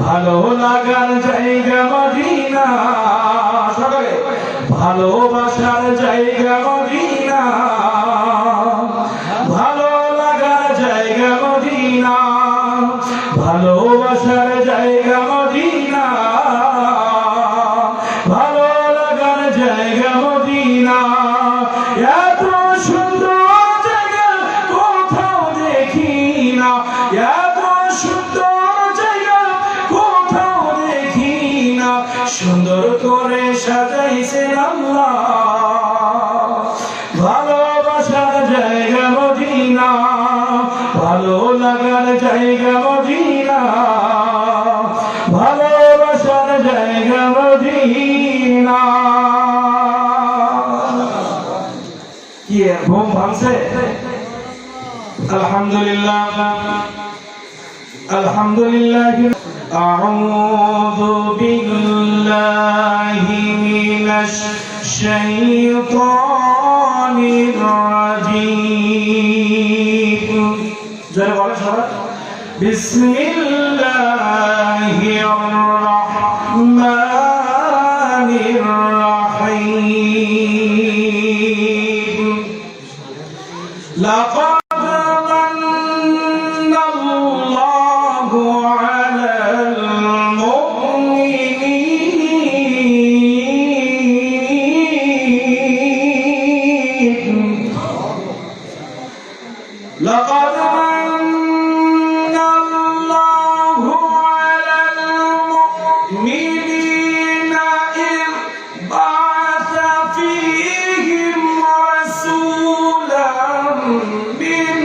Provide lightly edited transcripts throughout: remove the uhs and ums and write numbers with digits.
ভালো লাগার জায়গা মদিনা, সকালে ভালোবাসার জায়গা মদিনা, ভালো লাগার জায়গা মদিনা, ভালোবাসার জায়গা মদিনা, ভালো লাগার জায়গা মদিনা। এত সুন্দর জায়গা কোথাও দেখি না, এত সুন্দর জায়গা কোথাও দেখি না, সুন্দর করে সাজাইছেন আল্লাহ। ভালোবাসার জায়গা মদিনা, ভালো লাগার জায়গা মদিনা, ভালোবাসার জায়গা মদিনা। কি ঘুম ভাঙছে? আলহামদুলিল্লাহ, আলহামদুলিল্লাহ। আউযু বিল্লাহি মিনাশ শাইতানির রাজীম। জোরে বলেন সবাই। বিসমিল্লাহির রাহমানির রাহিম। লাকাদ لقد من الله على المؤمنين إذ بعث فيهم رسولا من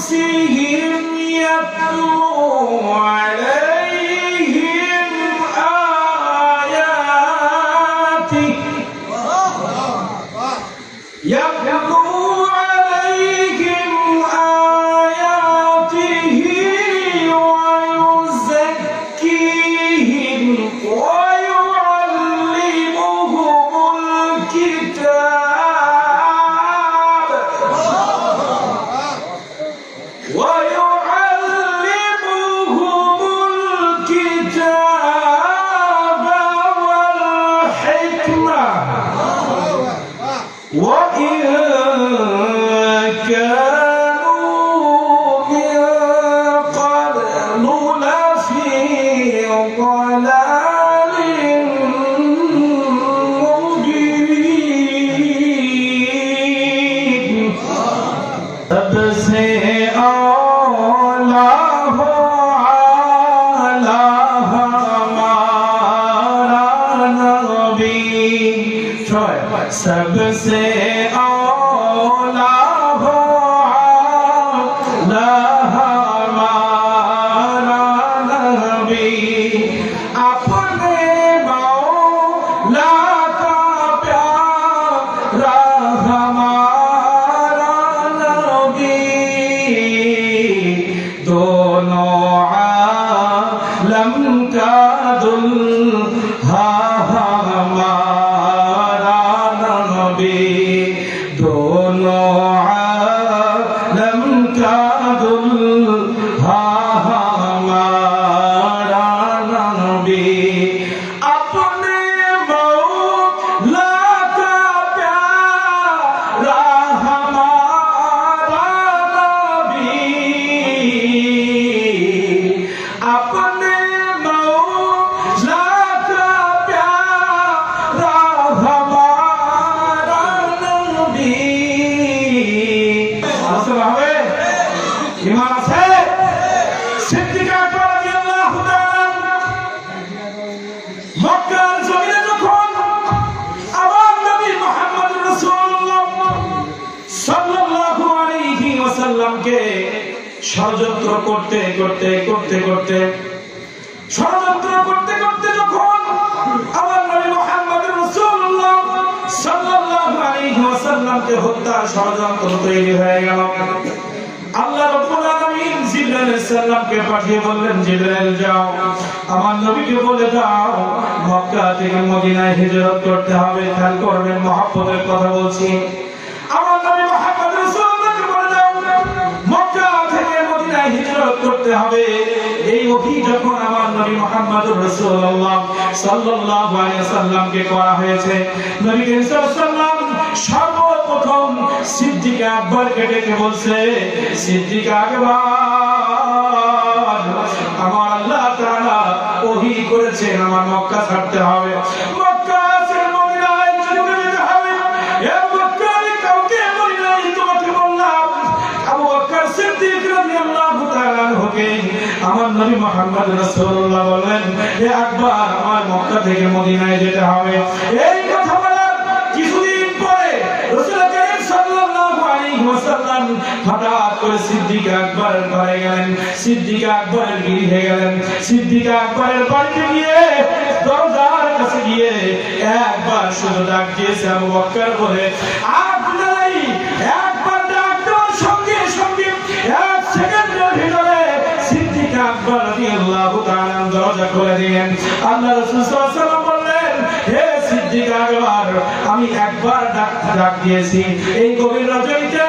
أنفسهم يتلو عليهم آياته ويزكيهم ويعلمهم الكتاب والحكمة وإن كانوا من قبل لفي ضلال مبين सबसे औला हो आला हमारा नबी, सबसे औला हो आला हमारा नबी, अपने मौला का प्यारा हमारा नबी, दोनों आलम का दुल्हा हमारा नबी, दोनों आलम का दुल्हा हमारा नबी, अपने मौला का प्यारा हमारा नबी, अपने मौला का प्यारा हमारा नबी। আসলে হবে ঈমান আছে। সিদ্দিক আকবর রাদিয়াল্লাহু তাআলা মক্কার জমিনে যখন আমার নবী মুহাম্মদ রাসূলুল্লাহ সাল্লাল্লাহু আলাইহি ওয়াসাল্লামকে ষড়যন্ত্র করতে যখন আমার নবী মুহাম্মদ রাসূলুল্লাহ সাল্লাল্লাহু আলাইহি ওয়াসাল্লামকে হত্যার ষড়যন্ত্র তৈরি হয়ে গেল, আল্লাহ রাব্বুল আলামিন জিবরাইল আলাইহিস সালামকে পাঠিয়ে বললেন, জিবরাইল যাও আমার নবীকে বলে দাও মক্কা থেকে মদিনায় হিজরত করতে হবে। খেয়াল করবেন, মহব্বতের কথা বলছি। আমার নবী মুহাম্মদ রাসূলুল্লাহকে বলে দাও মক্কা থেকে মদিনায় হিজরত করতে হবে। এই ওহী যখন আমার নবী মুহাম্মদুর রাসূলুল্লাহ সাল্লাল্লাহু আলাইহি ওয়াসাল্লামকে করা হয়েছে, নবী করিম সাল্লাল্লাহু আলাইহি ওয়াসাল্লাম সর্বপ্রথম সিদ্দিক আকবরকে ডেকে বলছে, সিদ্দিক আকবর, আমার আল্লাহ তাআলা ওহী করেছেন আমার মক্কা ছাড়তে হবে, মক্কা ছেড়ে মদিনায় চলে যেতে হবে। এ মক্কার কাউকে মদিনায় তোমাকে বললাম। আবু বকর সিদ্দিক রাদিয়াল্লাহু তাআলা আনহুকে আমার নবী মুহাম্মদ রাসূলুল্লাহ বলেন, হে আকবর, আমার মক্কা থেকে মদিনায় যেতে হবে। এই কথা বলার কিছুদিন পরে রাসূল করিম সাল্লাল্লাহু আলাইহি ওয়াসাল্লাম হঠাৎ করে সিদ্দিক আকবরের ঘরে গেলেন, সিদ্দিক আকবরের গৃহে গেলেন। সিদ্দিক আকবরের বাড়িতে গিয়ে দরজার কাছে গিয়ে একবার শুধু ডাক দিয়েছে আবু বকর বলে, আপনারাই একবার ডাক দেওয়ার সঙ্গে সঙ্গে এক সেকেন্ডের ভিতরে সিদ্দিক আকবর রাদিয়াল্লাহু তাআলা দরজা খুলে দিলেন। আল্লাহ রাসূল সাল্লাল্লাহু আলাইহি ওয়াসাল্লাম বললেন, হে সিদ্দিক আকবর, আমি একবার ডাক দিয়েছি, এই গভীর রজনীতে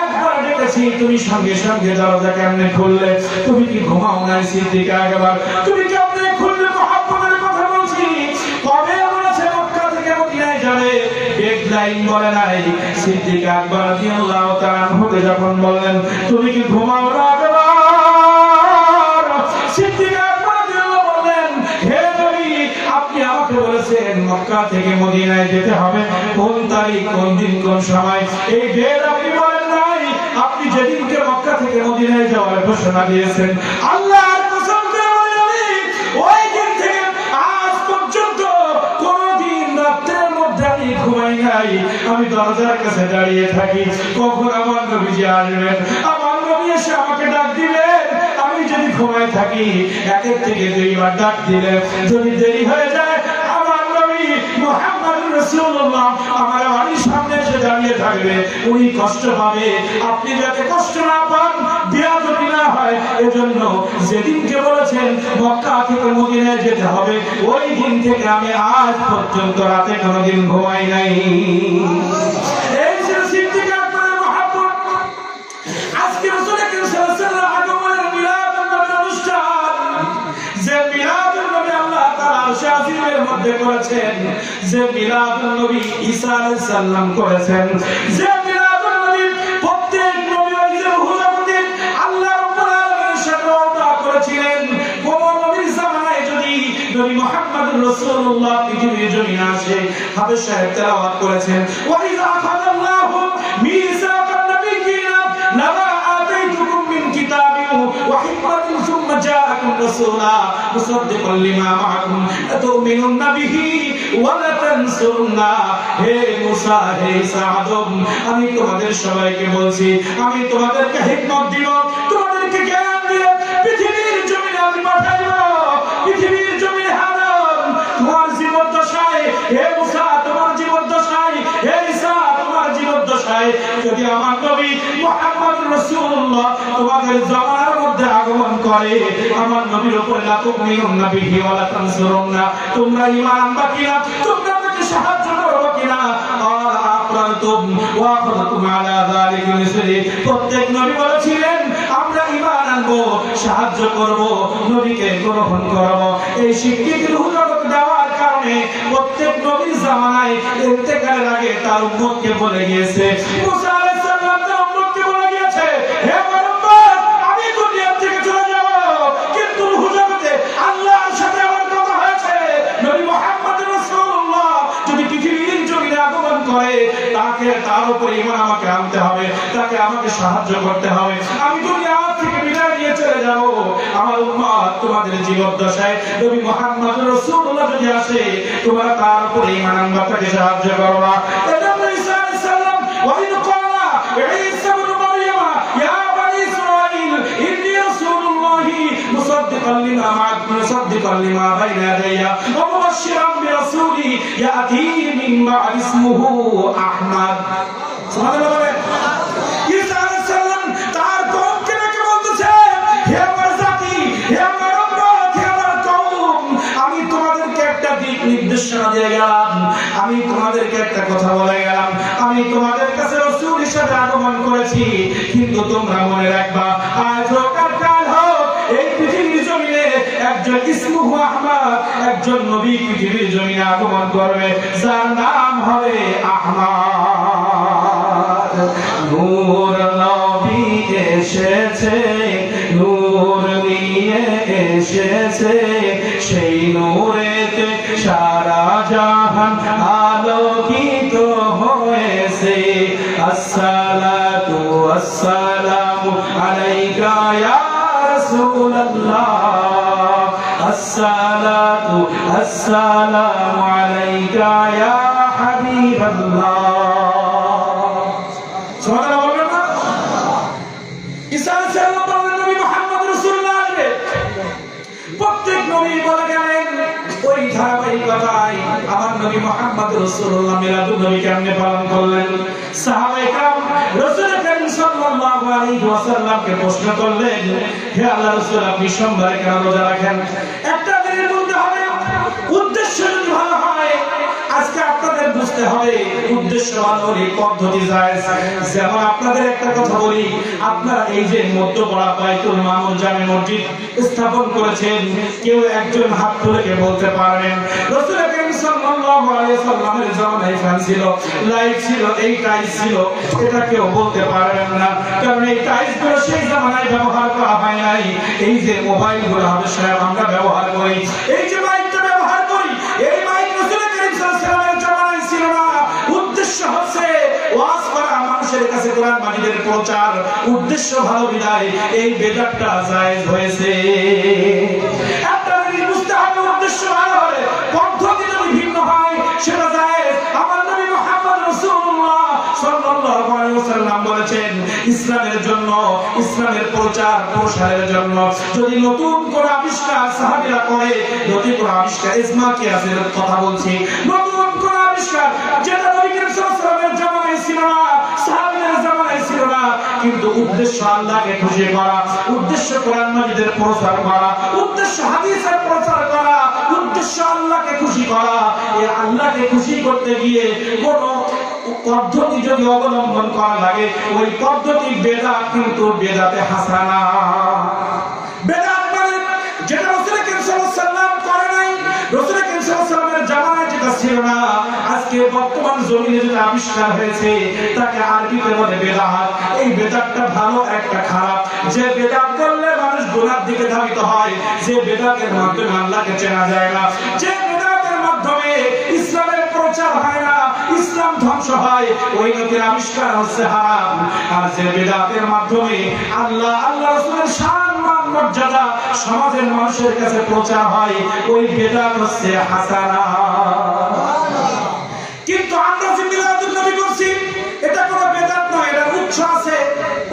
একবার ডেকেছি, তুমি সঙ্গে সঙ্গে দরজা কেমনে খুললে? তুমি কি ঘুমাও নাই সিদ্দিক আকবর? তুমি কেমনে খুললে? মহব্বতের কথা বলছি। কবে বলেছে মক্কা থেকে মদিনায় যাবে? ডেডলাইন বলে নাই। সিদ্দিক আকবর রাদিয়াল্লাহু তাআলা আনহুকে যখন বললেন, তুমি কি ঘুমাও না আকবর? সিদ্দিক আকবর রাদিয়াল্লাহু বললেন, হে নবী, আপনি আমাকে বলেছেন মক্কা থেকে মদিনায় যেতে হবে, কোন তারিখ, কোন দিন, কোন সময়? এই ডেট আপনি বলেন নাই। আপনি যেদিনকে মক্কা থেকে মদিনায় যাওয়ার ঘোষণা দিয়েছেন, আল্লাহর কসম করে বলি আমি ওই দিন থেকে আজ পর্যন্ত কোনদিন রাতের মধ্যে আমি ঘুমাই নাই। আমি দরজার কাছে দাঁড়িয়ে থাকি, কখন আমার নবীজি আসবেন, আমার নবী এসে আমাকে ডাক দিবেন। আমি যদি ঘুমাই থাকি এক থেকে দুইবার ডাক দিলেন, যদি দেরি হয়ে যায় আমার নবী মুহাম্মদুর রাসূলুল্লাহ আমার বাড়ির সামনে এসে দাঁড়িয়ে থাকবে, উনি কষ্ট পাবে। আপনি যাতে কষ্ট না পান, বেয়াদবি না হয়, এজন্য যেদিনকে বলেছেন মক্কা থেকে মদিনায় যেতে হবে, ওই দিন থেকে আমি আজ পর্যন্ত রাতে কোনোদিন ঘুমাই নাই। এই ছিল সিদ্দিক আকবরের মহব্বত। আজকে রাসূল করিম সাল্লাল্লাহু আলাইহি ওয়াসাল্লাম আগমনের মিলাদুন নবীর অনুষ্ঠান, যে মিলাদুন নবী আল্লাহ তাআলা আরশে আজিমের মধ্যে করেছেন, যে মিলাদুন নবী ঈসা আলাইহিস সালাম করেছেন, যে মিলাদুন নবী প্রত্যেক নবী ওই যে হুজুরকে আল্লাহ রাব্বুল আলামিনের সাথে ওয়াদা করেছিলেন, কোন নবীর জামানায় যদি নবী মুহাম্মদুর রাসূলুল্লাহ পৃথিবীর জমিনে আসে, হাফেজ সাহেব তেলাওয়াত করেছেন, ওয়া ইযা আখাযাল্লাহু মিসাকান নাবিয়্যিনা লামা আতাইতুকুম মিন কিতাবিন ওয়া হিকমাতিন সুম্মা জাআকুম রাসূলা মুসাদ্দিকান লিমা মাআকুম আতুমিনুনা বিহি ওয়া লা তানসুরুনা। হে মুসা, হে ঈসা, আদম, আমি তোমাদের সবাইকে বলছি, আমি তোমাদেরকে হিকমত দিব, তোমাদেরকে জ্ঞান দিব, পৃথিবীর জমিনে আমি পাঠাইব, পৃথিবীর জমিনে হারাম তোমার জীবদ্দশায়, হে মুসা তোমার জীবদ্দশায়, হে ঈসা তোমার জীবদ্দশায় যদি আমার নবী মুহাম্মদুর রাসূলুল্লাহ তোমাদের জামানার মধ্যে আগমন করে, আমার নবীর উপর লা তুমিনুনা বিহি ওয়া লা তানসুরুনা, তোমরা ঈমান আনবা কিনা, তোমরা তাকে সাহায্য করবে কিনা? আরাতুম ওয়া আখাযতুম আলা যালিকা মিসলি। প্রত্যেক নবী বলেছিলেন আমরা ঈমান আনবো, সাহায্য করব, নবীকে গ্রহণ করব। এই স্বীকৃতির হুজুরকে দেওয়ার কারণে প্রত্যেক নবীর জামানায় ইন্তেকালের আগে তার উম্মতকে বলে গিয়েছে, মুসা আলাইহিস সালাম তার উম্মতকে বলে গিয়েছে, হে আমার উম্মত, আমি দুনিয়া থেকে চলে যাব, কিন্তু হুজুরতে আল্লাহর সাথে আমার কথা হয়েছে, নবী মুহাম্মদুর রাসূলুল্লাহ যদি পৃথিবীর জমিনে আগমন করে, তাকে তার উপরে ঈমান আমাকে আনতে হবে, তাকে আমাকে সাহায্য করতে হবে। আমি দুনিয়া থেকে বিদায় নিয়ে চলে যাব, আমার উম্মত তোমাদের জীবদ্দশায় নবী মুহাম্মদুর রাসূলুল্লাহ যদি আসে, তোমরা তার উপরে ঈমান আনবা, তাকে সাহায্য করবা। এজন্য ঈসা আলাইহিস সালাম ওয়াইদ ক্বালা ঈসা ইবনে মারইয়াম ইয়া বানি ইসরাঈল ইন্নী রাসূলুল্লাহি মুসাদ্দিকান লিমা মা'আকুম মুসাদ্দিকান লিমা বাইনা ইয়াদাইয়া ওয়া মুবাশশিরান বিরাসূলি ইয়াতি মিন বা'দি ইসমুহু আহমদ। সুবহানাল্লাহ। ঈসা আলাইহিস সালাম তার দিয়ে গেলাম, আমি তোমাদেরকে একটা কথা বলে গেলাম, আমি তোমাদের কাছে রাসূল হিসেবে আগমন করেছি, কিন্তু তোমরা মনে রাখবা আজ হোক আর কাল হোক এই পৃথিবীর জমিনে একজন ইসমুহু আহমদ, একজন নবী পৃথিবীর জমিনে আগমন করবে, যার নাম হবে আহমদ। নূর নবী এসেছে, নূর নিয়ে এসেছে, সেই নূরেতে সারা জাহান আলোকিত হয়েছে। আসসালাতু আসসালামু আলাইকা ইয়া রাসূলুল্লাহ, আসসালাতু আসসালামু আলাইকা ইয়া হাবিবাল্লাহ। সুবহানাল্লাহ বলবেন না? ঈসা আলাইহিস সালাম বললেন নবী মুহাম্মদ রাসূলুল্লাহ আসবে। প্রত্যেক নবী বলে গেলেন ওই ধারাবাহিকতায় আমার নবী মুহাম্মদ রাসূলুল্লাহ মিলাদুন নবী কেমনে পালন করলেন। সাহাবায়ে কেরাম রাসূল করিম সাল্লাল্লাহু আলাইহি ওয়াসাল্লামকে প্রশ্ন করলেন, হে আল্লাহর রাসূল, আপনি সোমবারে কেন রোজা রাখেন? একটা দিনের মধ্যে হবে, উদ্দেশ্য যদি ভালো হয়, আজকে আপনাদের বুঝতে হবে উদ্দেশ্য ভালো হলে পদ্ধতি জায়েজ। যেমন আপনাদের একটা কথা বলি, আপনারা এই যে মধ্যপাড়া বাইতুল মামুর জামে মসজিদ স্থাপন করেছেন, কেউ একজন হাত তুলে বলতে পারবেন রাসূল করিম সাল্লাল্লাহু আলাইহি ওয়াসাল্লামের জামানায় ফ্যান ছিল, লাইট ছিল, এই টাইলস ছিল? এটা কেউ বলতে পারবেন না, কারণ এই টাইলস গুলো সেই জামানায় ব্যবহার করা হয় নাই। এই যে মোবাইল গুলো আমরা ব্যবহার করি, এই যে মাইকটা ব্যবহার করি, এই মাইক রাসূল করিম সাল্লাল্লাহু আলাইহি ওয়াসাল্লামের জামানায় ছিল না। উদ্দেশ্য হচ্ছে ওয়াজ করা, মানুষের কাছে কোরআন মাজিদের প্রচার, উদ্দেশ্য ভালো বিদায় এই বেদাতটা জায়েজ হয়েছে। একটা জিনিস বুঝতে হবে, উদ্দেশ্য ভালো হলে পদ্ধতি যদি ভিন্ন হয় সেটা জায়েজ। আমার নবী মুহাম্মদ রাসূলুল্লাহ সাল্লাল্লাহু আলাইহি ওয়াসাল্লাম বলেছেন, ইসলামের জন্য, ইসলামের প্রচার প্রসারের জন্য যদি নতুন কোন আবিষ্কার সাহাবীরা করে, নতুন কোন আবিষ্কার, ইসমা কিয়াসের কথা বলছি, নতুন কোন আবিষ্কার যেটা নবী করিম সাল্লাল্লাহু আলাইহি ওয়াসাল্লামের জামানায় ছিল না, সাহাবীদের জামানায় ছিল না, কিন্তু উদ্দেশ্য আল্লাহকে খুশি করা, উদ্দেশ্য কোরআন মাজিদের প্রচার করা, উদ্দেশ্য হাদিসের প্রচার করা, উদ্দেশ্য আল্লাহকে খুশি করা, এই আল্লাহকে খুশি করতে গিয়ে কোন পদ্ধতি যদি অবলম্বন করা লাগে, ওই পদ্ধতি বেদাত, কিন্তু বেদাতে হাসানা। বেদাত মানে যেটা রাসূল করিম সাল্লাল্লাহু আলাইহি ওয়াসাল্লাম করে নাই, রাসূল করিম সাল্লাল্লাহু আলাইহি ওয়াসাল্লামের জামানায় যেটা ছিল না, আজকে বর্তমান জমিনে যেটা আবিষ্কার হয়েছে তাকে আরবিতে বলে বেদাত। এই বেদাতটা ভালো একটা খারাপ। যে বেদাত করলে মানুষ গুনার দিকে ধাবিত হয়, যে বেদাতের মাধ্যমে আল্লাহকে চেনা যায় না, যে বেদাতের মাধ্যমে ইসলামের প্রচার হয় না, ইসলাম ধ্বংস হয়, ওই নবীর আবিষ্কার হচ্ছে হারাম। আর যে বেদাতের মাধ্যমে আল্লাহ, আল্লাহ রাসূলের শান মান মর্যাদা সমাজের মানুষের কাছে প্রচার হয়, ওই বেদাত হচ্ছে হাসানা। কিন্তু আমরা যে মিলাদুন নবী করছি, এটা কোনো বেদাত নয়, এটা উৎস আছে,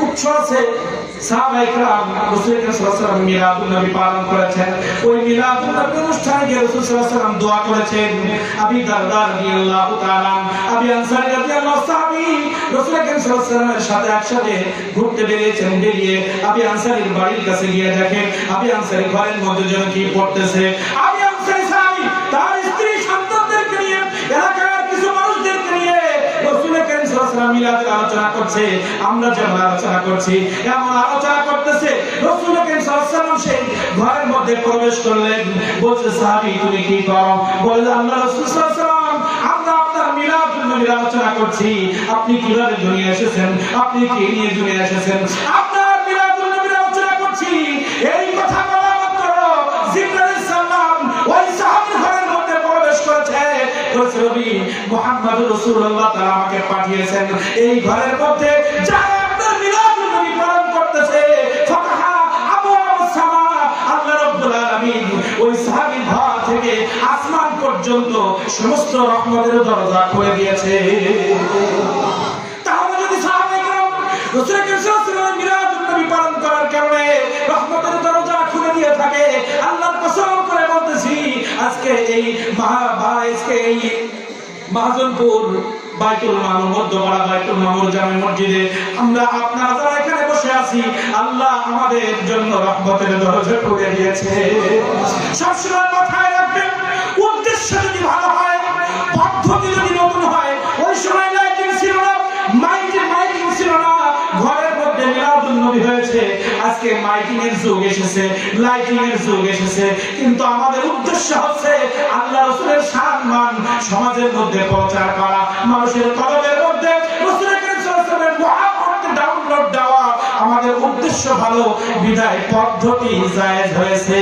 উৎস আছে। সাহাবায়ে কেরাম রাসূল করিম সাল্লাল্লাহু আলাইহি ওয়াসাল্লাম মিলাদুন নবী পালন করেছেন। ওই মিলাদুন নবী অনুষ্ঠানে গিয়ে রাসূল সাল্লাল্লাহু আলাইহি ওয়াসাল্লাম দোয়া করেছেন। আবু দারদা রাদিয়াল্লাহু তাআলা, আবু আনসারী রাদিয়াল্লাহু সাহাবী রাসূল করিম সাল্লাল্লাহু আলাইহি ওয়াসাল্লামের সাথে একসাথে ঘুরতে বেরিয়েছেন। বেরিয়ে আবু আনসারীর বাড়ির কাছে গিয়ে দেখেন আবু আনসারী ঘরের মধ্যে যেন কি পড়তেছে। আবু আনসারী সাহাবী তার স্ত্রী সন্তানদেরকে নিয়ে, এলাকার কিছু মানুষদেরকে নিয়ে রাসূল করিম সাল্লাল্লাহু আলাইহি ওয়াসাল্লাম মিলাদের আলোচনা করছে। আমরা যেমন আলোচনা করছি এমন আলোচনা করতেছে। রাসূল করিম সাল্লাল্লাহু আলাইহি ওয়াসাল্লাম সেই ঘরের মধ্যে প্রবেশ করলেন। বলছে, সাহাবী তুমি কি করো? বলে, আল্লাহ রাসূল সাল্লাল্লাহু আলাইহি ওয়াসাল্লাম, আমরা আপনার মিলাদুন নবীর আলোচনা করছি। আপনি কিভাবে দুনিয়া এসেছেন, আপনি কি নিয়ে দুনিয়া এসেছেন, আপনার মিলাদুন নবীর আলোচনা করছি। এই কথা বলা মাত্র জিবরাইল আলাইহিস সালাম ওই সাহাবীর ঘরের মধ্যে প্রবেশ করেছে। বলছে, নবী মুহাম্মদ রাসূলুল্লাহ তাআলা আমাকে পাঠিয়েছেন এই ঘরের মধ্যে যারা আপনার মিলাদুন নবী পালন করতেছে। ফাতাহা আবওয়াবুস সামা, আল্লাহ রাব্বুল আলামিন ওই সাহাবীর ঘর থেকে আসমান পর্যন্ত সমস্ত রহমতের দরজা খুলে দিয়েছে। তাহলে যদি সাহাবায়ে কেরাম রাসূল করিম সাল্লাল্লাহু আলাইহি ওয়াসাল্লাম মিলাদুন নবী পালন করার কারণে রহমতের দরজা খুলে দিয়ে থাকে, আল্লাহর কসম করে বলতেছি, আজকে এই মহাজনপুর বাইতুল মামুর, মধ্যপাড়া বাইতুল মামুর জামে মসজিদে আমরা আপনারা যারা এখানে বসে আছি, আল্লাহ আমাদের জন্য রহমতের দরজা খুলে দিয়েছে। সবসময় মাথায় রাখবেন, উদ্দেশ্য যদি ভালো হয় পদ্ধতি যদি নতুন হয়, ওই সময় লাইটিং ছিল না, মাইকিং ছিল না, ঘরের মধ্যে মিলাদুন নবী হয়েছে, আজকে মাইকিং এর যুগ এসেছে, লাইটিং এর যুগ এসেছে, কিন্তু আমাদের উদ্দেশ্য হচ্ছে আল্লাহ রাসূলের সম্মান সমাজের মধ্যে প্রচার করা, মানুষের কলবের মধ্যে রাসূল করিম সাল্লাল্লাহু আলাইহি ওয়াসাল্লামের মুহাব্বত ডাউনলোড দেওয়া। আমাদের উদ্দেশ্য ভালো, বিধায় পদ্ধতি জায়েজ হয়েছে।